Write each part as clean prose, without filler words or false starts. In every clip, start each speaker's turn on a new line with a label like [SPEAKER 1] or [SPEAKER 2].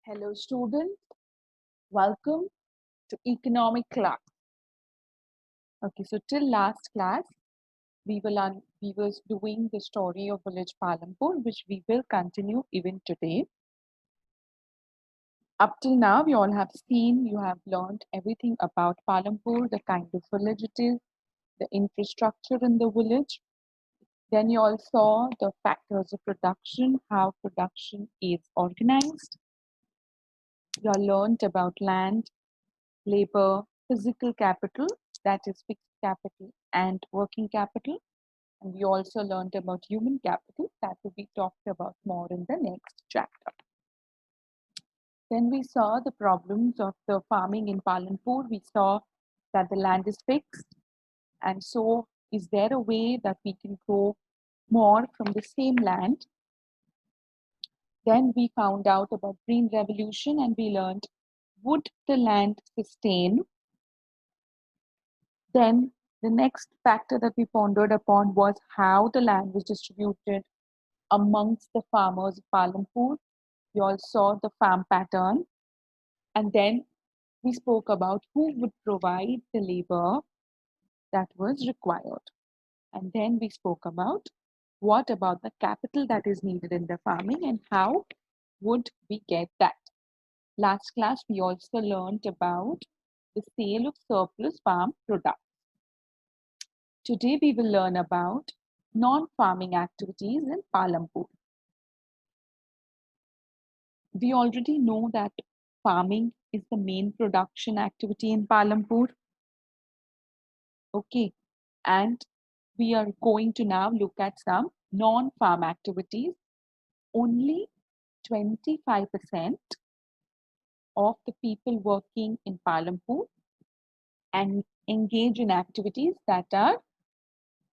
[SPEAKER 1] Hello students, welcome to economic class. Okay, so till last class we was doing the story of village Palampur, which we will continue even today. Up till now you all have seen, you have learned everything about Palampur, the kind of village it is, the infrastructure in the village. Then you all saw the factors of production, how production is organized. You all learned about land, labor, physical capital, that is fixed capital and working capital. And we also learned about human capital that will be talked about more in the next chapter. Then we saw the problems of the farming in Palanpur. We saw that the land is fixed. And so is there a way that we can grow more from the same land? Then we found out about green revolution and we learned, would the land sustain? Then the next factor that we pondered upon was how the land was distributed amongst the farmers of Palampur. We all saw the farm pattern. And then we spoke about who would provide the labor that was required. And then we spoke about what about the capital that is needed in the farming and how would we get that. Last class, we also learned about the sale of surplus farm products. Today we will learn about non-farming activities in Palampur. We already know that farming is the main production activity in Palampur. Okay, and we are going to now look at some non-farm activities. Only 25% of the people working in Palampur and engage in activities that are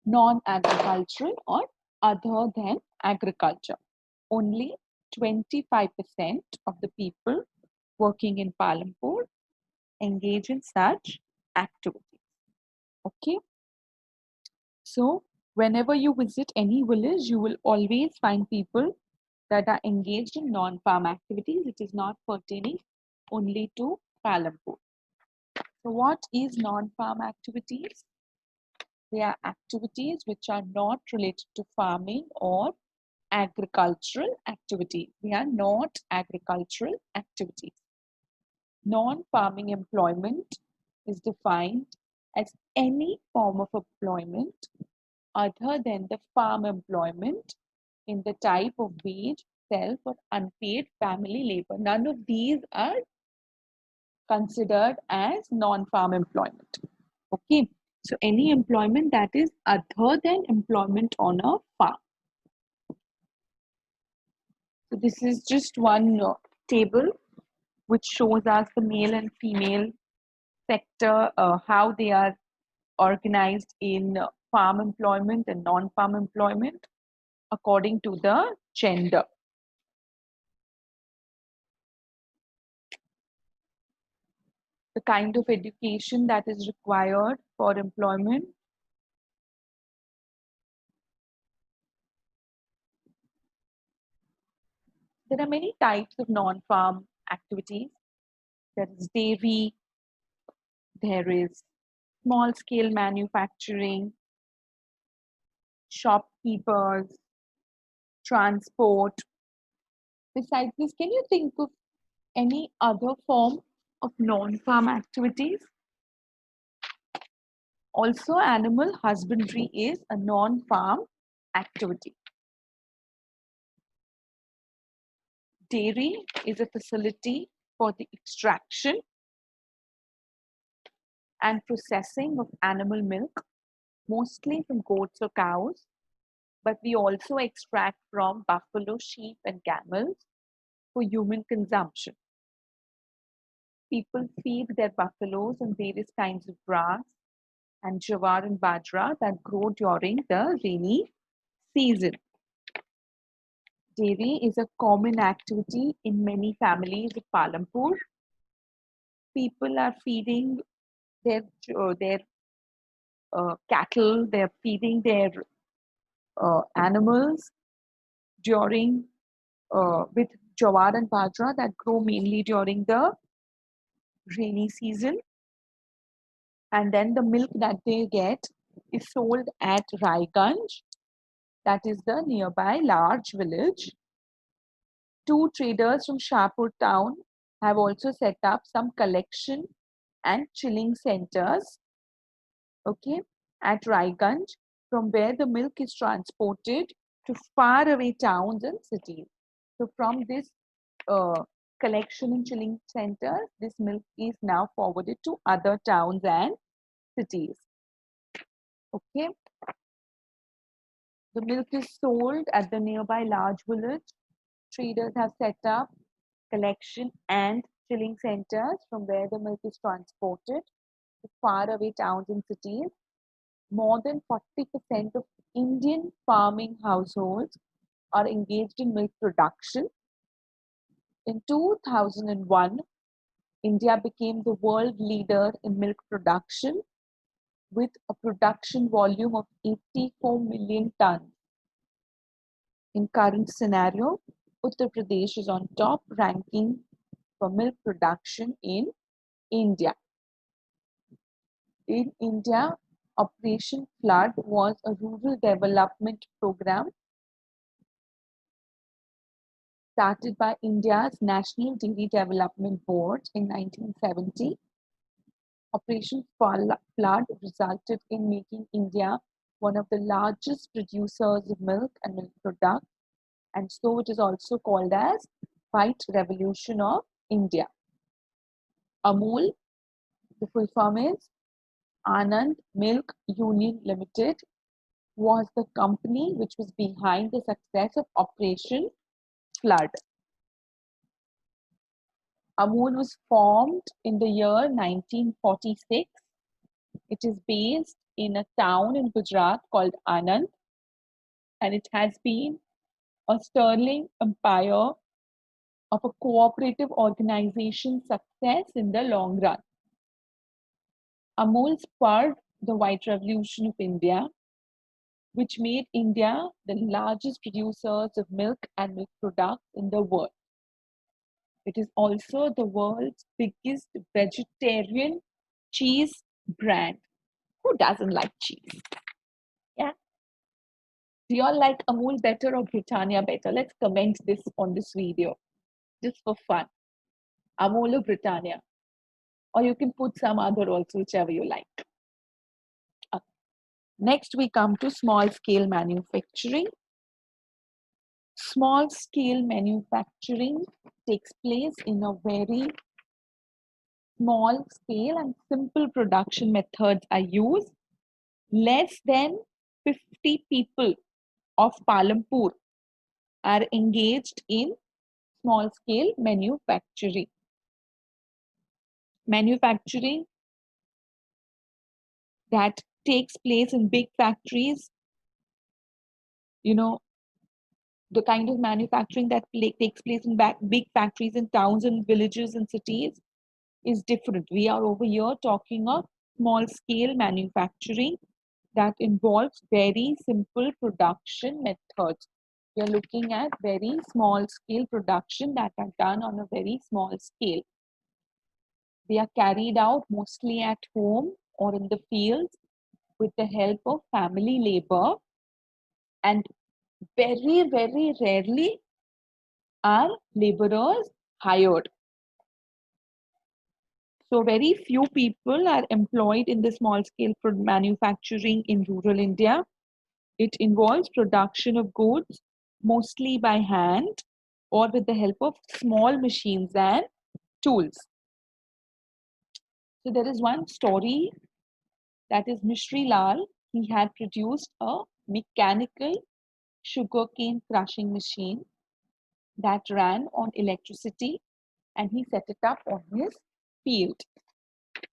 [SPEAKER 1] non-agricultural or other than agriculture. Only 25% of the people working in Palampur engage in such activities. Okay. So whenever you visit any village, you will always find people that are engaged in non-farm activities. It is not pertaining only to Palampur. So what is non-farm activities? They are activities which are not related to farming or agricultural activities. They are not agricultural activities. Non-farming employment is defined as any form of employment other than the farm employment in the type of wage, self or unpaid family labor. None of these are considered as non-farm employment. Okay, so any employment that is other than employment on a farm. So this is just one table which shows us the male and female sector, how they are organized in farm employment and non-farm employment according to the gender. The kind of education that is required for employment. There are many types of non-farm activities. There is dairy, there is small-scale manufacturing, shopkeepers, transport. Besides this, can you think of any other form of non-farm activities? Also, animal husbandry is a non-farm activity. Dairy is a facility for the extraction and processing of animal milk, mostly from goats or cows, but we also extract from buffalo, sheep, and camels for human consumption. People feed their buffaloes on various kinds of grass and jawar and bajra that grow during the rainy season. Dairy is a common activity in many families of Palampur. People are feeding their cattle, they're feeding their animals during with jawar and bajra that grow mainly during the rainy season. And then the milk that they get is sold at Raiganj, that is the nearby large village. Two traders from Shahpur town have also set up some collection and chilling centers, okay, at Raiganj, from where the milk is transported to far away towns and cities. So from this collection and chilling centers, this milk is now forwarded to other towns and cities. Okay, the milk is sold at the nearby large village. Traders have set up collection and chilling centers from where the milk is transported to far away towns and cities. More than 40% of Indian farming households are engaged in milk production. In 2001, India became the world leader in milk production with a production volume of 84 million tons. In current scenario, Uttar Pradesh is on top ranking for milk production in India. In India, Operation Flood was a rural development program started by India's National Dairy Development Board in 1970. Operation Flood resulted in making India one of the largest producers of milk and milk products, and so it is also called as White Revolution of India. Amul, the full form is Anand Milk Union Limited, was the company which was behind the success of Operation Flood. Amul was formed in the year 1946. It is based in a town in Gujarat called Anand, and it has been a sterling empire of a cooperative organization success in the long run. Amul spurred the White Revolution of India, which made India the largest producers of milk and milk products in the world. It is also the world's biggest vegetarian cheese brand. Who doesn't like cheese? Yeah. Do you all like Amul better or Britannia better? Let's comment this on this video, just for fun. Amul or Britannia? Or you can put some other also, whichever you like. Next, we come to small scale manufacturing. Small scale manufacturing takes place in a very small scale and simple production methods are used. Less than 50 people of Palampur are engaged in small scale manufacturing. Manufacturing that takes place in big factories, the kind of manufacturing that takes place in big factories in towns and villages and cities is different. We are over here talking of small scale manufacturing that involves very simple production methods. We are looking at very small scale production that are done on a very small scale. They are carried out mostly at home or in the fields with the help of family labor, and very, very rarely are laborers hired. So very few people are employed in the small scale manufacturing in rural India. It involves production of goods mostly by hand or with the help of small machines and tools. So there is one story, that is Mishri Lal. He had produced a mechanical sugarcane crushing machine that ran on electricity, and he set it up on his field.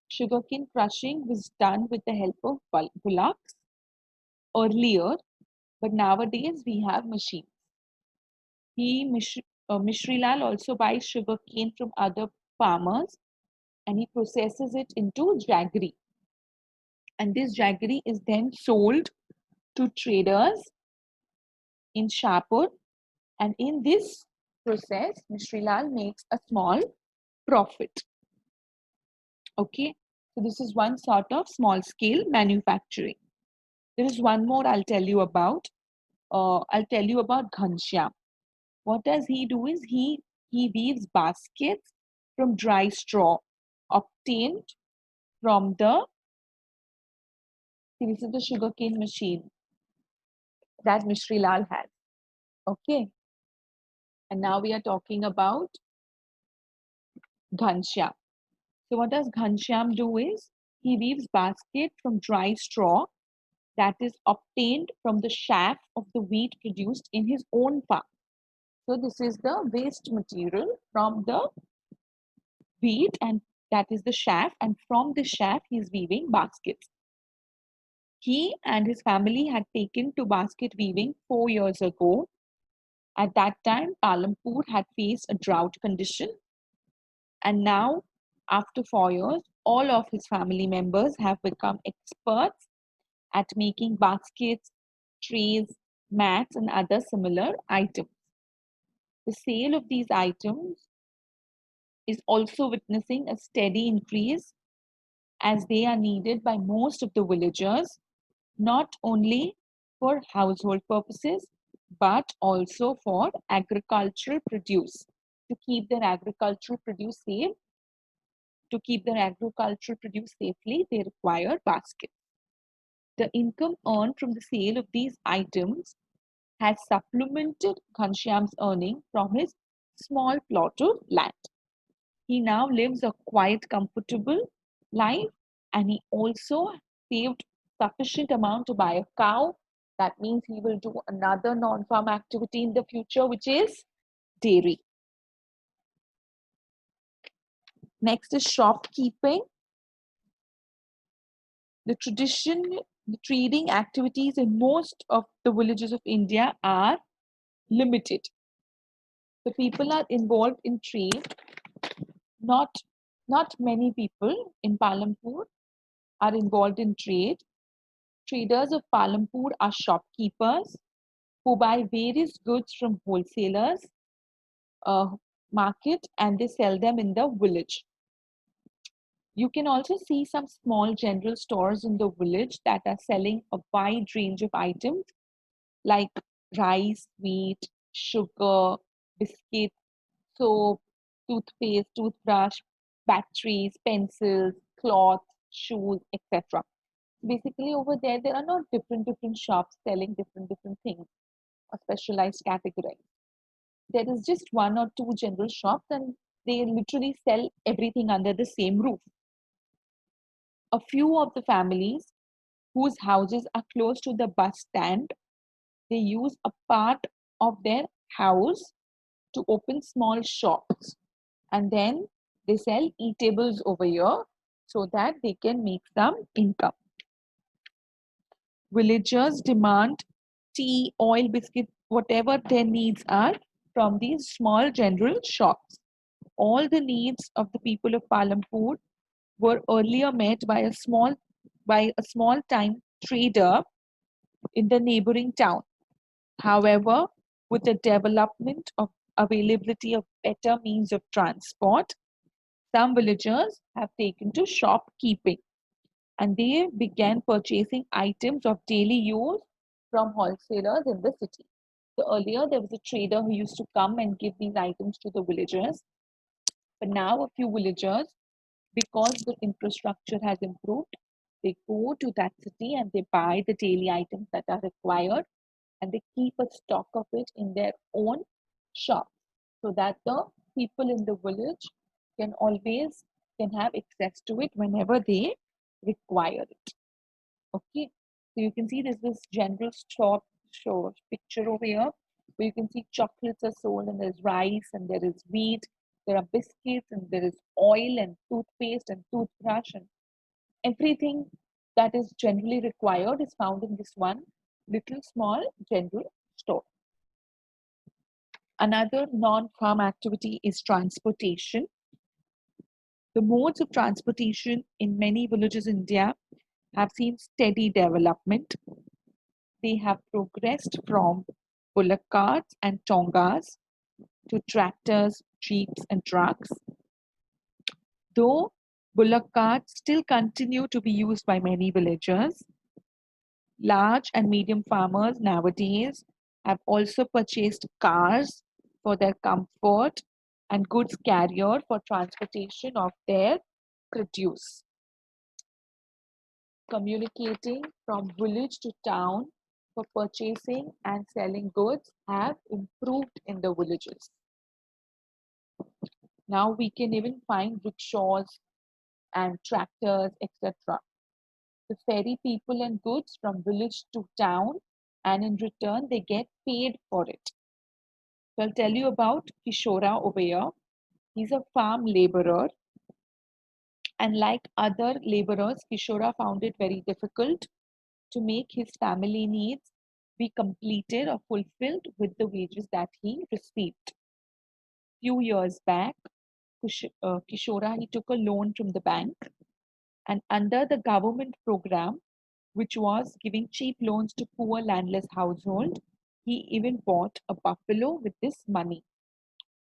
[SPEAKER 1] Sugarcane crushing was done with the help of bullocks earlier, but nowadays we have machines. Mishri Lal also buys sugarcane from other farmers and he processes it into jaggery. And this jaggery is then sold to traders in Shahpur. And in this process, Mishrilal makes a small profit. Okay, so this is one sort of small scale manufacturing. There is one more I'll tell you about. I'll tell you about Ghanshyam. What does he do is he weaves baskets from dry straw obtained from the, see, this is the sugarcane machine that Mishri Lal has. Okay, and now we are talking about Ghanshyam. So what does Ghanshyam do is he weaves basket from dry straw that is obtained from the chaff of the wheat produced in his own farm. So this is the waste material from the wheat, and that is the chaff, and from the chaff he is weaving baskets. He and his family had taken to basket weaving 4 years ago. At that time, Palampur had faced a drought condition, and now, after 4 years, all of his family members have become experts at making baskets, trays, mats, and other similar items. The sale of these items is also witnessing a steady increase as they are needed by most of the villagers, not only for household purposes but also for agricultural produce. To keep their agricultural produce safe, to keep their agricultural produce safely, they require baskets. The income earned from the sale of these items has supplemented Ghanshyam's earning from his small plot of land. He now lives a quiet, comfortable life, and he also saved sufficient amount to buy a cow. That means he will do another non-farm activity in the future, which is dairy. Next is shopkeeping. The trading activities in most of the villages of India are limited. The people are involved in trade. Not, not many people in Palampur are involved in trade. Traders of Palampur are shopkeepers who buy various goods from wholesalers market, and they sell them in the village. You can also see some small general stores in the village that are selling a wide range of items like rice, wheat, sugar, biscuits, soap, toothpaste, toothbrush, batteries, pencils, cloth, shoes, etc. Basically, over there, there are not different shops selling different things or specialized categories. There is just one or two general shops, and they literally sell everything under the same roof. A few of the families whose houses are close to the bus stand, they use a part of their house to open small shops, and then they sell eatables over here so that they can make some income. Villagers demand tea, oil, biscuit, whatever their needs are from these small general shops. All the needs of the people of Palampur were earlier met by a small time trader in the neighboring town. However, with the development of availability of better means of transport, some villagers have taken to shopkeeping, and they began purchasing items of daily use from wholesalers in the city. So earlier there was a trader who used to come and give these items to the villagers, but now a few villagers, because the infrastructure has improved, they go to that city and they buy the daily items that are required, and they keep a stock of it in their own shop so that the people in the village can have access to it whenever they require it. Okay, so you can see there's this general shop show picture over here where you can see chocolates are sold, and there's rice, and there is wheat, there are biscuits, and there is oil and toothpaste and toothbrush, and everything that is generally required is found in this one little small general store. Another non-farm activity is transportation. The modes of transportation in many villages in India have seen steady development. They have progressed from bullock carts and tongas to tractors, jeeps, and trucks. Though bullock carts still continue to be used by many villagers, large and medium farmers nowadays have also purchased cars for their comfort and goods carrier for transportation of their produce. Communicating from village to town for purchasing and selling goods have improved in the villages. Now we can even find rickshaws and tractors, etc. To ferry people and goods from village to town, and in return, they get paid for it. So I'll tell you about Kishora over here. He's a farm laborer, and like other laborers, Kishora found it very difficult to make his family needs be completed or fulfilled with the wages that he received. Few years back, Kishora he took a loan from the bank, and under the government program, which was giving cheap loans to poor landless household, he even bought a buffalo with this money.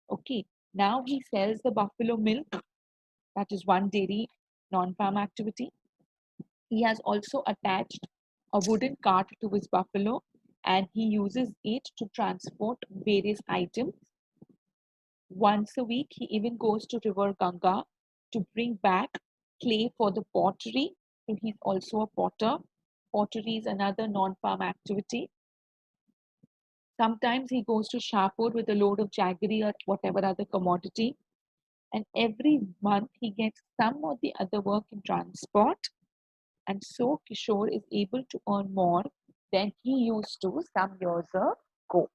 [SPEAKER 1] Okay, now he sells the buffalo milk. That is one dairy non-farm activity. He has also attached a wooden cart to his buffalo, and he uses it to transport various items. Once a week, he even goes to River Ganga to bring back clay for the pottery. So he's also a potter. Pottery is another non-farm activity. Sometimes he goes to Shahpur with a load of jaggery or whatever other commodity. And every month he gets some or the other work in transport. And so Kishore is able to earn more than he used to some years ago.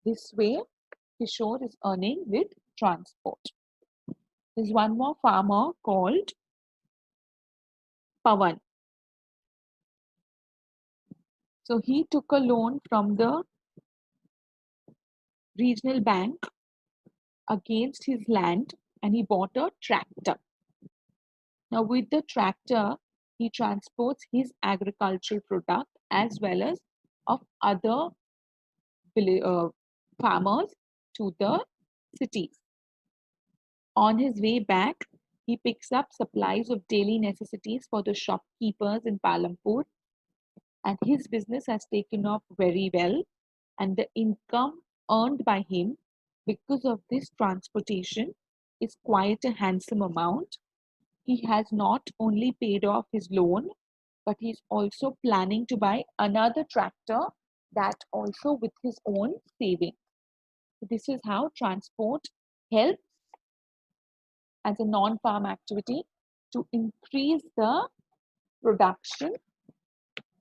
[SPEAKER 1] This way, Kishore is earning with transport. There's one more farmer called Pawan. So he took a loan from the regional bank against his land and he bought a tractor. Now, with the tractor, he transports his agricultural product as well as of other farmers to the cities. On his way back, he picks up supplies of daily necessities for the shopkeepers in Palampur, and his business has taken off very well. And the income earned by him because of this transportation is quite a handsome amount. He has not only paid off his loan, but he's also planning to buy another tractor that also with his own saving. So this is how transport helps as a non-farm activity to increase the production,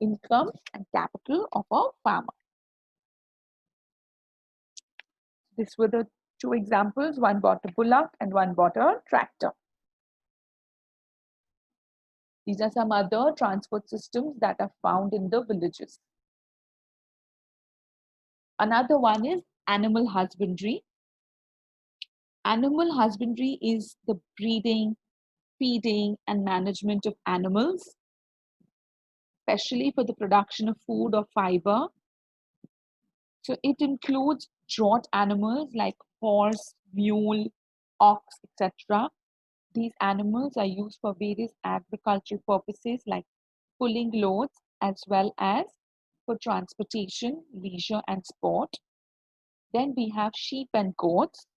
[SPEAKER 1] income, and capital of a farmer. These were the two examples. One bought a bullock and one bought a tractor. These are some other transport systems that are found in the villages. Another one is animal husbandry. Animal husbandry is the breeding, feeding, and management of animals, especially for the production of food or fiber. So it includes draught animals like horse, mule, ox, etc. These animals are used for various agricultural purposes like pulling loads as well as for transportation, leisure, and sport. Then we have sheep and goats.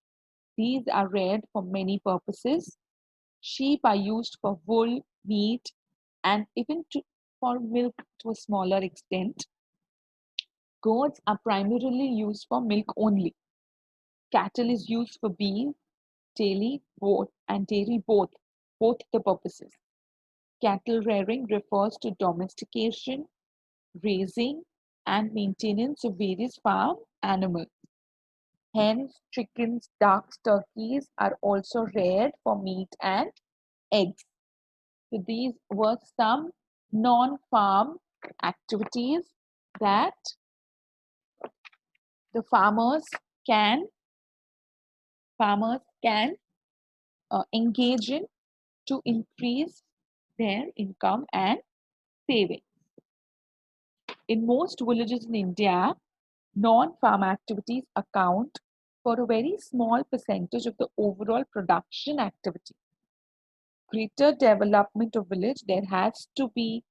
[SPEAKER 1] These are reared for many purposes. Sheep are used for wool, meat, and even for milk to a smaller extent. Goats are primarily used for milk only. Cattle is used for beef, dairy, both the purposes. Cattle rearing refers to domestication, raising, and maintenance of various farm animals. Hens, chickens, ducks, turkeys are also reared for meat and eggs. So these were some non-farm activities that the can farmers can engage in to increase their income and savings. In most villages in India, non-farm activities account for a very small percentage of the overall production activity. Greater development of village, there has to be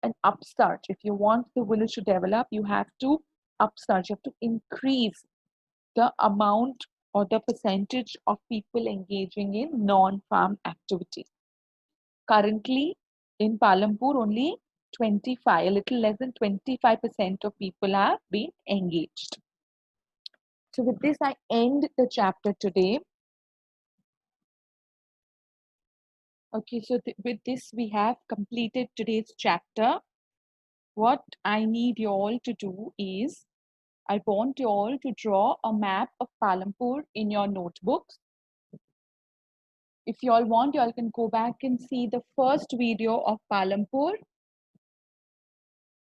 [SPEAKER 1] an upsurge. If you want the village to develop, you have to upsurge, you have to increase the amount or the percentage of people engaging in non-farm activity. Currently, in Palampur, only 25, a little less than 25% of people have been engaged. So with this, I end the chapter today. Okay, so with this, we have completed today's chapter. What I need you all to do is, I want you all to draw a map of Palampur in your notebooks. If you all want, you all can go back and see the first video of Palampur.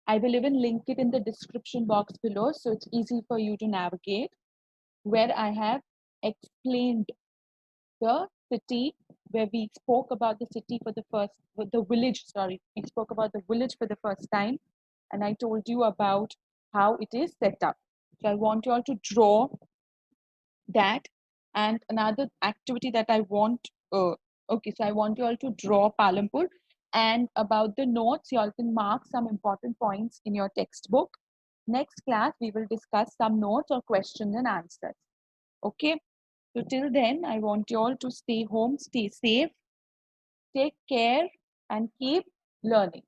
[SPEAKER 1] I will even link it in the description box below, so it's easy for you to navigate, where I have explained the city, where we spoke about the city for the first, the village, sorry, we spoke about the village for the first time, and I told you about how it is set up. So I want you all to draw that. And another activity that I want, okay, so I want you all to draw Palampur, and about the notes, you all can mark some important points in your textbook. Next class, we will discuss some notes or questions and answers. Okay, so till then, I want you all to stay home, stay safe, take care, and keep learning.